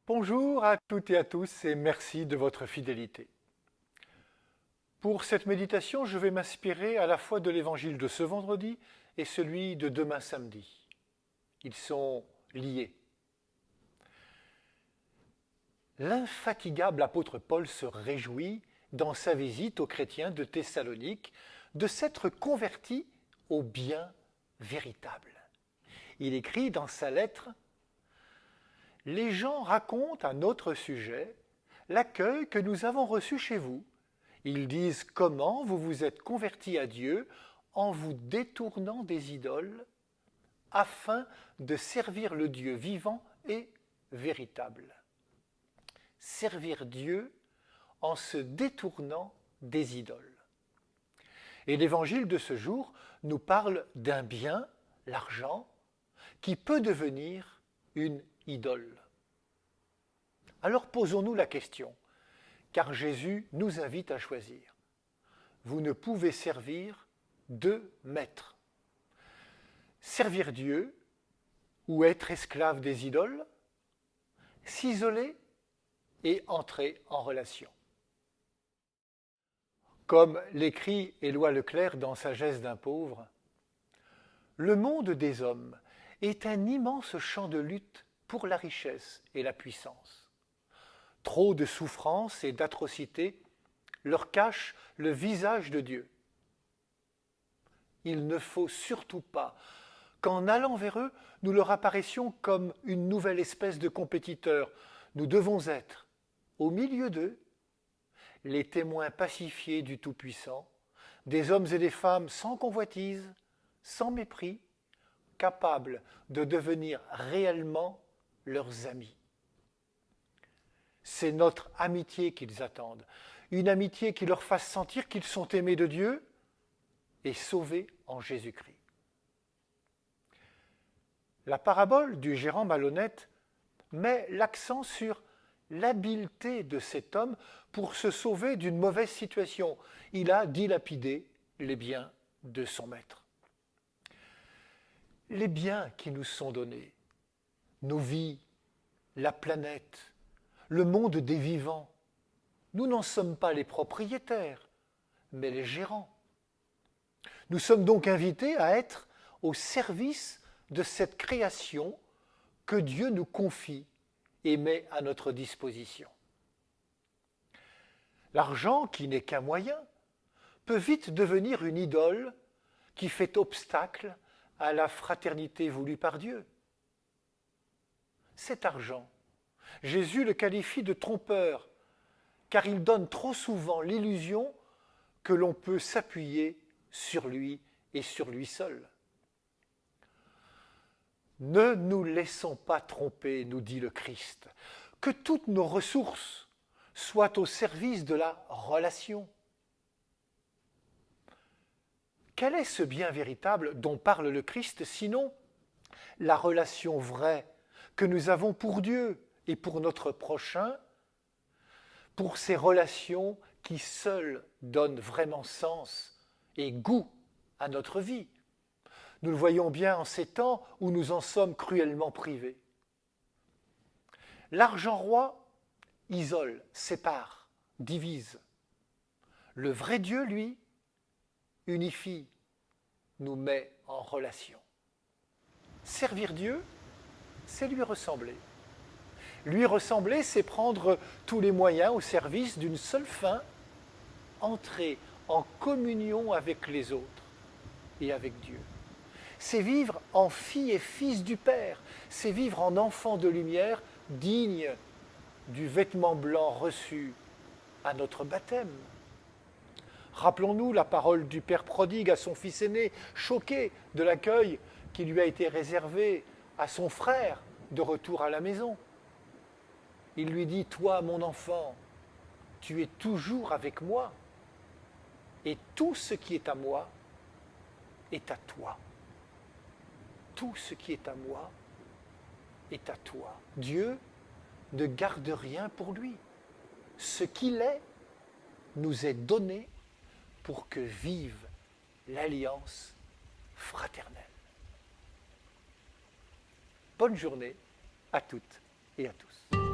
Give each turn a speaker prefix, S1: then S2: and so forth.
S1: Bonjour à toutes et à tous et merci de votre fidélité. Pour cette méditation, je vais m'inspirer à la fois de l'évangile de ce vendredi et celui de demain samedi. Ils sont liés. L'infatigable apôtre Paul se réjouit, dans sa visite aux chrétiens de Thessalonique, de s'être converti au bien véritable. Il écrit dans sa lettre « Les gens racontent à notre sujet l'accueil que nous avons reçu chez vous. Ils disent comment vous vous êtes convertis à Dieu en vous détournant des idoles afin de servir le Dieu vivant et véritable. » Servir Dieu en se détournant des idoles. Et l'évangile de ce jour nous parle d'un bien, l'argent, qui peut devenir une idole. Alors posons-nous la question, car Jésus nous invite à choisir. Vous ne pouvez servir deux maîtres. Servir Dieu ou être esclave des idoles, s'isoler et entrer en relation. Comme l'écrit Éloi Leclerc dans Sagesse d'un pauvre, le monde des hommes est un immense champ de lutte pour la richesse et la puissance. Trop de souffrances et d'atrocités leur cachent le visage de Dieu. Il ne faut surtout pas qu'en allant vers eux, nous leur apparaissions comme une nouvelle espèce de compétiteurs. Nous devons être, au milieu d'eux, les témoins pacifiés du Tout-Puissant, des hommes et des femmes sans convoitise, sans mépris, capables de devenir réellement leurs amis. C'est notre amitié qu'ils attendent, une amitié qui leur fasse sentir qu'ils sont aimés de Dieu et sauvés en Jésus-Christ. La parabole du gérant malhonnête met l'accent sur l'habileté de cet homme pour se sauver d'une mauvaise situation. Il a dilapidé les biens de son maître. Les biens qui nous sont donnés, nos vies, la planète, le monde des vivants, nous n'en sommes pas les propriétaires, mais les gérants. Nous sommes donc invités à être au service de cette création que Dieu nous confie et met à notre disposition. L'argent, qui n'est qu'un moyen, peut vite devenir une idole qui fait obstacle à la fraternité voulue par Dieu. Cet argent, Jésus le qualifie de trompeur, car il donne trop souvent l'illusion que l'on peut s'appuyer sur lui et sur lui seul. Ne nous laissons pas tromper, nous dit le Christ, que toutes nos ressources soient au service de la relation. Quel est ce bien véritable dont parle le Christ, sinon la relation vraie que nous avons pour Dieu et pour notre prochain, pour ces relations qui seules donnent vraiment sens et goût à notre vie. Nous le voyons bien en ces temps où nous en sommes cruellement privés. L'argent roi isole, sépare, divise. Le vrai Dieu, lui, unifie, nous met en relation. Servir Dieu, c'est lui ressembler. Lui ressembler, c'est prendre tous les moyens au service d'une seule fin, entrer en communion avec les autres et avec Dieu. C'est vivre en fille et fils du Père, c'est vivre en enfant de lumière digne du vêtement blanc reçu à notre baptême. Rappelons-nous la parole du Père prodigue à son fils aîné, choqué de l'accueil qui lui a été réservé à son frère de retour à la maison. Il lui dit « Toi, mon enfant, tu es toujours avec moi, et tout ce qui est à moi est à toi. Tout ce qui est à moi est à toi. » Dieu ne garde rien pour lui. Ce qu'il est nous est donné pour que vive l'alliance fraternelle. Bonne journée à toutes et à tous.